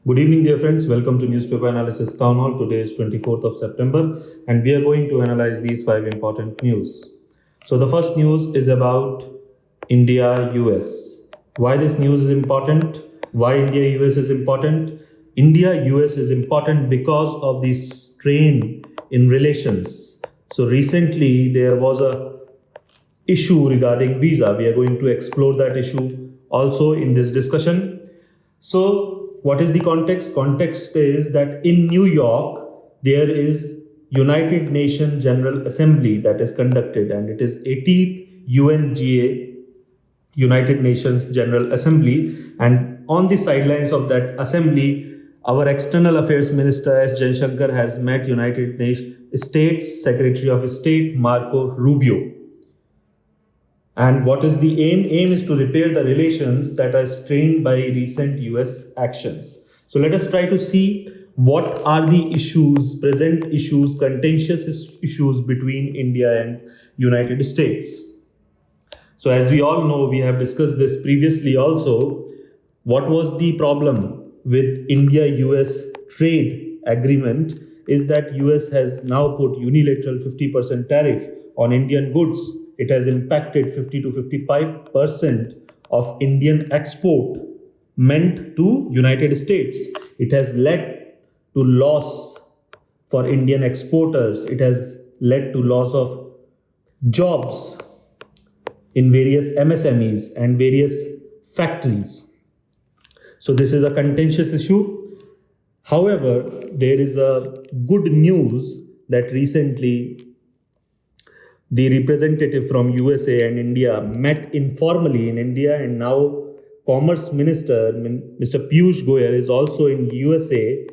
Good evening, dear friends. Welcome to Newspaper Analysis Townhall. Today is 24th of September, and we are going to analyze these 5 important news. So the first news is about India-US. Why this news is important? Why India-US is important? India-US is important because of the strain in relations. So recently there was a issue regarding visa. We are going to explore that issue also in this discussion. So what is the context? Context is that in New York, there is United Nations General Assembly that is conducted, and it is 80th UNGA, United Nations General Assembly. And on the sidelines of that assembly, our External Affairs Minister 𝐼𝐸𝐴 has met United States Secretary of State Marco Rubio. And what is the aim? Aim is to repair the relations that are strained by recent US actions. So let us try to see what are the issues, present issues, contentious issues between India and United States. So as we all know, we have discussed this previously also. What was the problem with India-US trade agreement is that US has now put unilateral 50% tariff on Indian goods. It has impacted 50 to 55% of Indian export meant to United States. It has led to loss for Indian exporters. It has led to loss of jobs in various MSMEs and various factories. So this is a contentious issue. However, there is a good news that recently the representative from USA and India met informally in India, and now Commerce Minister Mr. 𝐼𝐸𝐴𝐸𝐿 is also in USA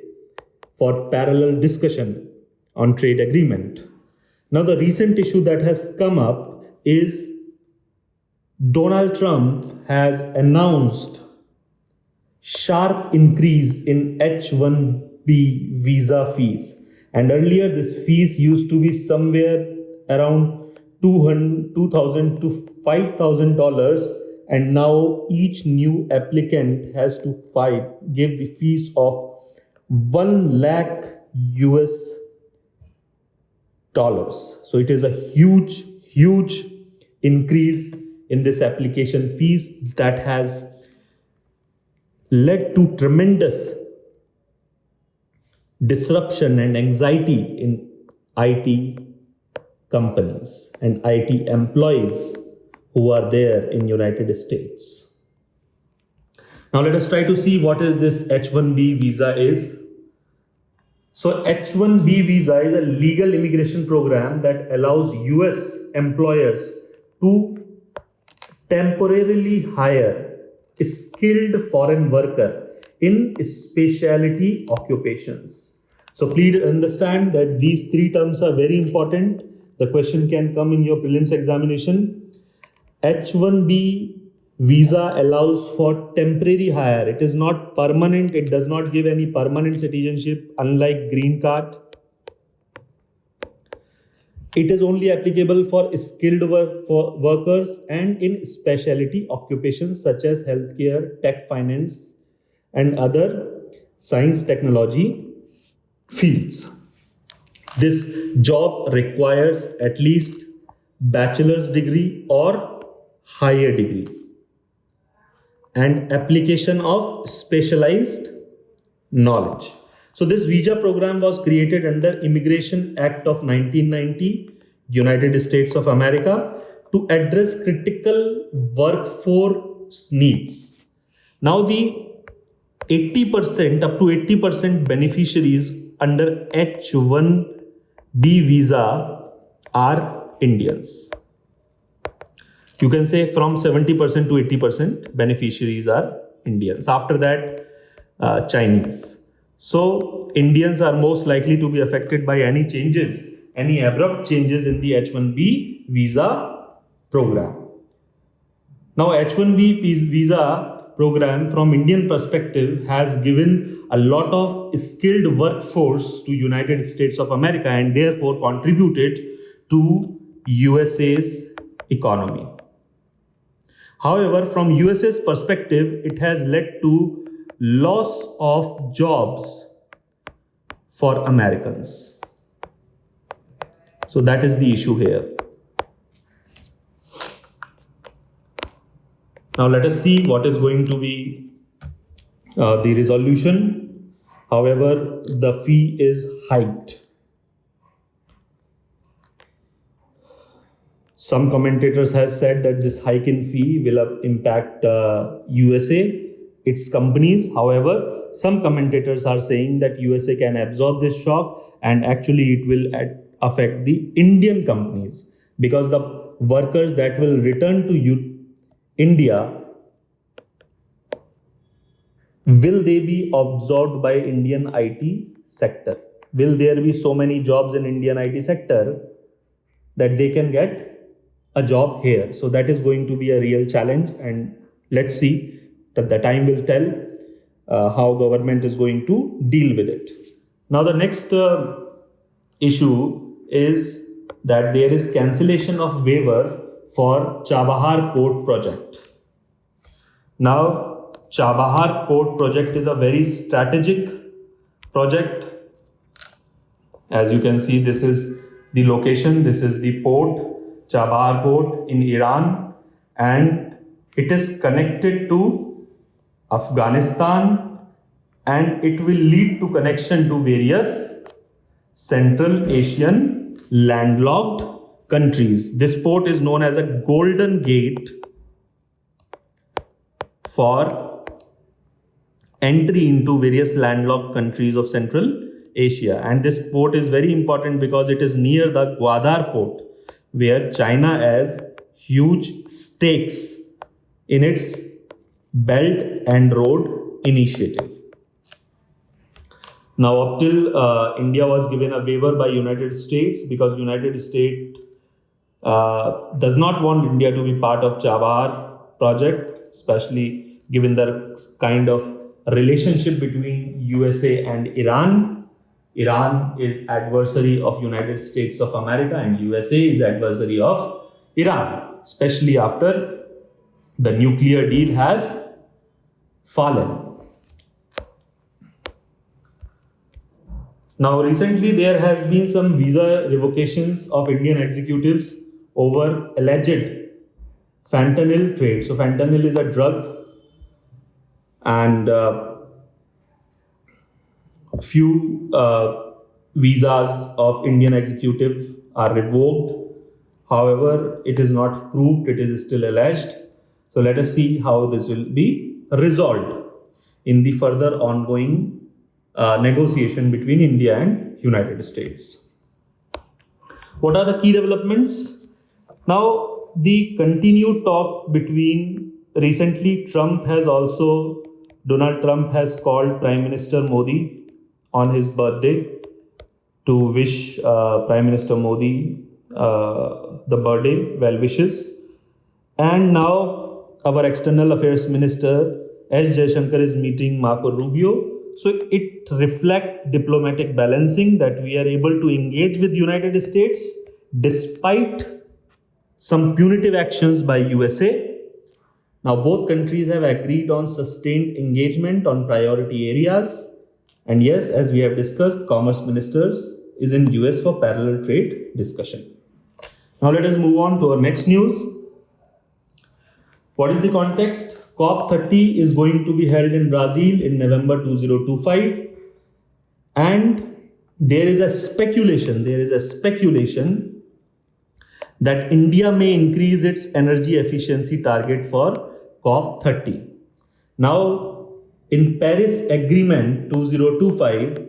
for parallel discussion on trade agreement. Now the recent issue that has come up is Donald Trump has announced sharp increase in H-1B visa fees, and earlier this fees used to be somewhere around $2,000 to $5,000, and now each new applicant has to give the fees of $1 lakh US. So it is a huge increase in this application fees that has led to tremendous disruption and anxiety in IT companies and IT employees who are there in United States. Now let us try to see what is this H-1B visa is. So H-1B visa is a legal immigration program that allows US employers to temporarily hire a skilled foreign worker in specialty occupations. So please understand that these 3 terms are very important. The question can come in your prelims examination. H-1B visa allows for temporary hire. It is not permanent. It does not give any permanent citizenship, unlike green card. It is only applicable for skilled workers and in specialty occupations such as healthcare, tech, finance, and other science technology fields. This job requires at least bachelor's degree or higher degree and application of specialized knowledge. So this visa program was created under Immigration Act of 1990, United States of America, to address critical workforce needs. Now the 80%, up to 80% beneficiaries under H-1B visa are Indians. You can say from 70% to 80% beneficiaries are Indians. After that, Chinese. So Indians are most likely to be affected by any changes, any abrupt changes in the H-1B visa program. Now H-1B visa program from Indian perspective has given a lot of skilled workforce to United States of America and therefore contributed to USA's economy. However, from USA's perspective, it has led to loss of jobs for Americans. So that is the issue here. Now let us see what is going to be the resolution. However, the fee is hiked. Some commentators have said that this hike in fee will impact USA, its companies. However, some commentators are saying that USA can absorb this shock and actually it will affect the Indian companies, because the workers that will return to India, will they be absorbed by Indian IT sector? Will there be so many jobs in Indian IT sector that they can get a job here? So that is going to be a real challenge, and let's see that the time will tell how government is going to deal with it. Now the next issue is that there is cancellation of waiver for Chabahar Port project. Now Chabahar Port project is a very strategic project. As you can see, this is the location, this is the port, Chabahar port in Iran, and it is connected to Afghanistan, and it will lead to connection to various Central Asian landlocked countries. This port is known as a golden gate for entry into various landlocked countries of Central Asia. And this port is very important because it is near the Gwadar port, where China has huge stakes in its Belt and Road Initiative. Now, up till India was given a waiver by United States, because United States does not want India to be part of Chabahar project, especially given the kind of relationship between USA and Iran. Iran is adversary of United States of America, and USA is adversary of Iran, especially after the nuclear deal has fallen. Now, recently there has been some visa revocations of Indian executives over alleged fentanyl trade. So fentanyl is a drug, and few visas of Indian executive are revoked. However, it is not proved, it is still alleged. So let us see how this will be resolved in the further ongoing negotiation between India and United States. What are the key developments? Now, the continued talk between, recently Donald Trump has called Prime Minister Modi on his birthday to wish Prime Minister Modi the birthday well wishes. And now our External Affairs Minister 𝐼𝐸𝐴 is meeting Marco Rubio. So it reflects diplomatic balancing, that we are able to engage with United States despite some punitive actions by USA. Now both countries have agreed on sustained engagement on priority areas. And yes, as we have discussed, Commerce Ministers is in US for parallel trade discussion. Now let us move on to our next news. What is the context? COP30 is going to be held in Brazil in November 2025. And there is a speculation that India may increase its energy efficiency target for COP30. Now, in Paris Agreement 2025,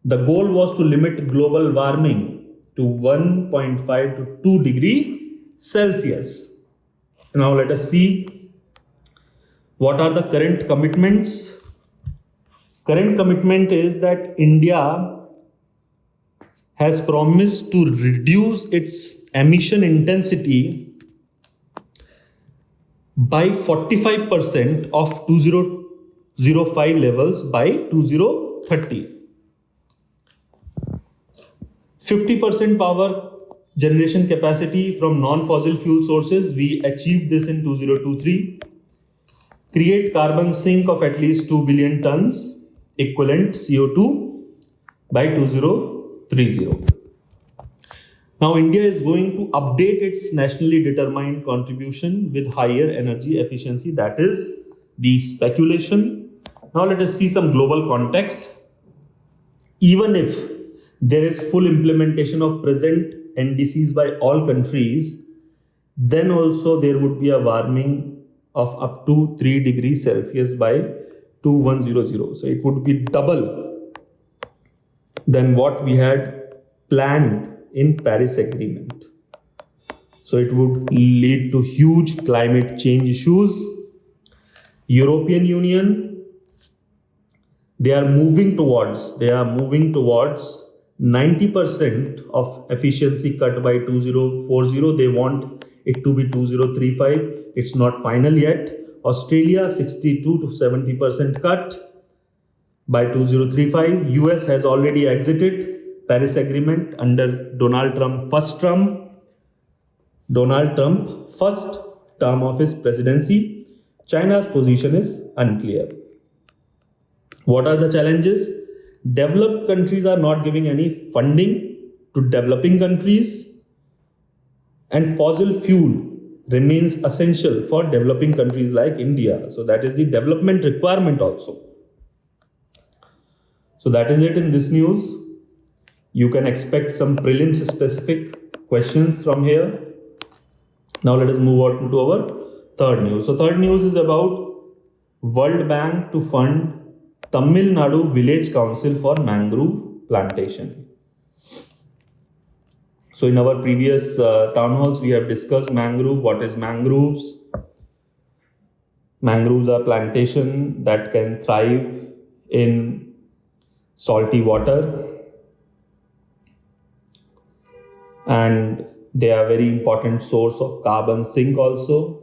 the goal was to limit global warming to 1.5 to 2 degrees Celsius. Now let us see what are the current commitments. Current commitment is that India has promised to reduce its emission intensity by 45% of 2005 levels by 2030. 50% power generation capacity from non-fossil fuel sources. We achieved this in 2023. Create carbon sink of at least 2 billion tons equivalent CO2 by 2030. Now India is going to update its nationally determined contribution with higher energy efficiency. That is the speculation. Now let us see some global context. Even if there is full implementation of present NDCs by all countries, then also there would be a warming of up to 3 degrees Celsius by 2100. So it would be double than what we had planned in Paris Agreement. So it would lead to huge climate change issues. European Union, they are moving towards 90% of efficiency cut by 2040. They want it to be 2035. It's not final yet. Australia 62 to 70% cut by 2035. US has already exited Paris Agreement under Donald Trump first term of his presidency. China's position is unclear. What are the challenges? Developed countries are not giving any funding to developing countries, and fossil fuel remains essential for developing countries like India. So that is the development requirement also. So that is it in this news. You can expect some prelims specific questions from here. Now let us move on to our third news. So third news is about World Bank to fund Tamil Nadu Village Council for mangrove plantation. So in our previous town halls, we have discussed mangrove. What is mangroves? Mangroves are plantation that can thrive in salty water, and they are very important source of carbon sink also.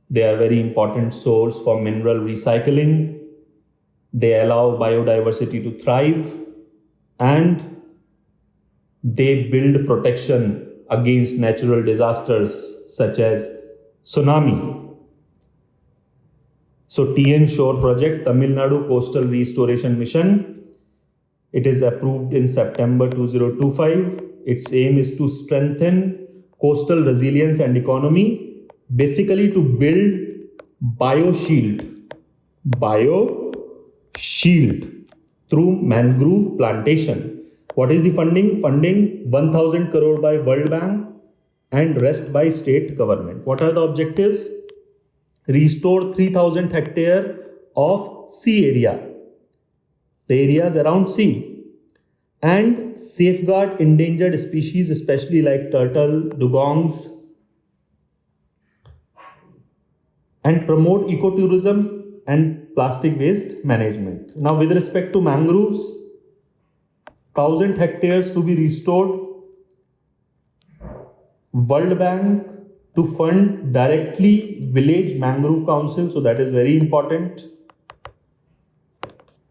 They are very important source for mineral recycling. They allow biodiversity to thrive, and they build protection against natural disasters such as tsunami. So TN Shore Project, Tamil Nadu Coastal Restoration Mission, it is approved in September 2025. Its aim is to strengthen coastal resilience and economy, basically to build bioshield through mangrove plantation. What is the funding? Funding 1000 crore by World Bank and rest by state government. What are the objectives? Restore 3000 hectare of sea area, the areas around sea, and safeguard endangered species, especially like turtle, dugongs, and promote ecotourism and plastic waste management. Now, with respect to mangroves, 1000 hectares to be restored. World Bank to fund directly Village Mangrove Council, so that is very important.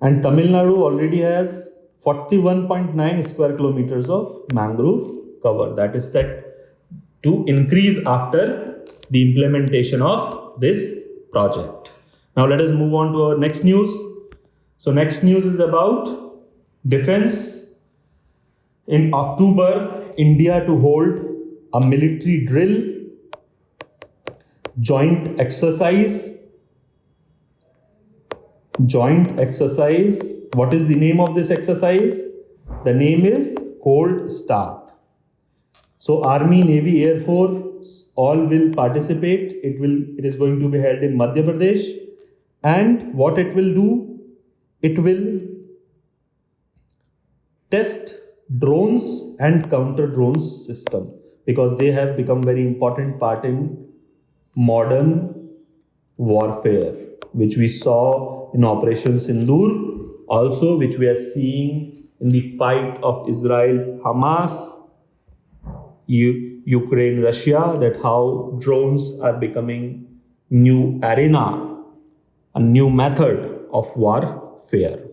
And Tamil Nadu already has 41.9 square kilometers of mangrove cover that is set to increase after the implementation of this project. Now let us move on to our next news. So next news is about defense. In October, India to hold a military drill, joint exercise. What is the name of this exercise? The name is Cold Start. So Army, Navy, Air Force all will participate. It is going to be held in Madhya Pradesh. And what it will do? It will test drones and counter drones system, because they have become very important part in modern warfare, which we saw in Operation Sindoor, also which we are seeing in the fight of Israel, Hamas, Ukraine, Russia, that how drones are becoming new arena, a new method of warfare.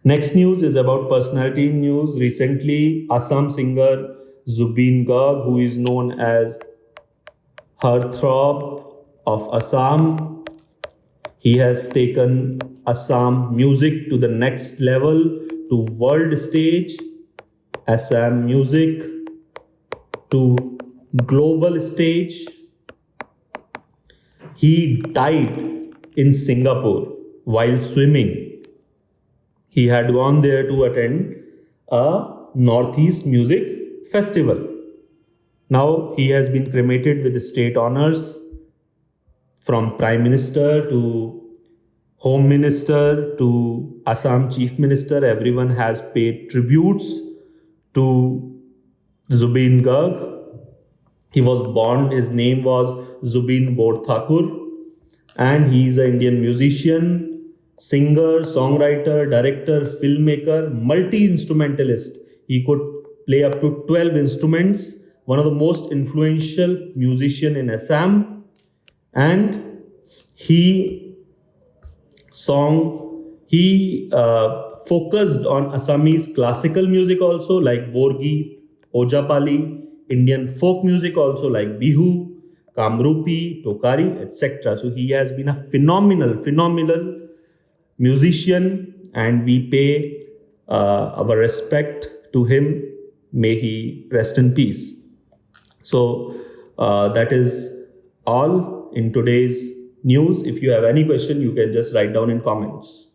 Next news is about personality news. Recently, Assam singer Zubin Garg, who is known as Heartthrob of Assam, he has taken Assam music to the next level, to world stage, Assam music to global stage. He died in Singapore while swimming. He had gone there to attend a Northeast Music Festival. Now he has been cremated with state honors, from Prime Minister to Home Minister to Assam Chief Minister. Everyone has paid tributes to Zubin Garg. He was born, his name was Zubin Bodthakur, and he is an Indian musician, singer, songwriter, director, filmmaker, multi-instrumentalist. He could play up to 12 instruments, one of the most influential musician in Assam, and he focused on Assamese classical music also, like Borgeet, Ojapali, Indian folk music also like Bihu, Kamrupi, Tokari, etc. So he has been a phenomenal musician, and we pay our respect to him. May he rest in peace. So that is all in today's news. If you have any question, you can just write down in comments.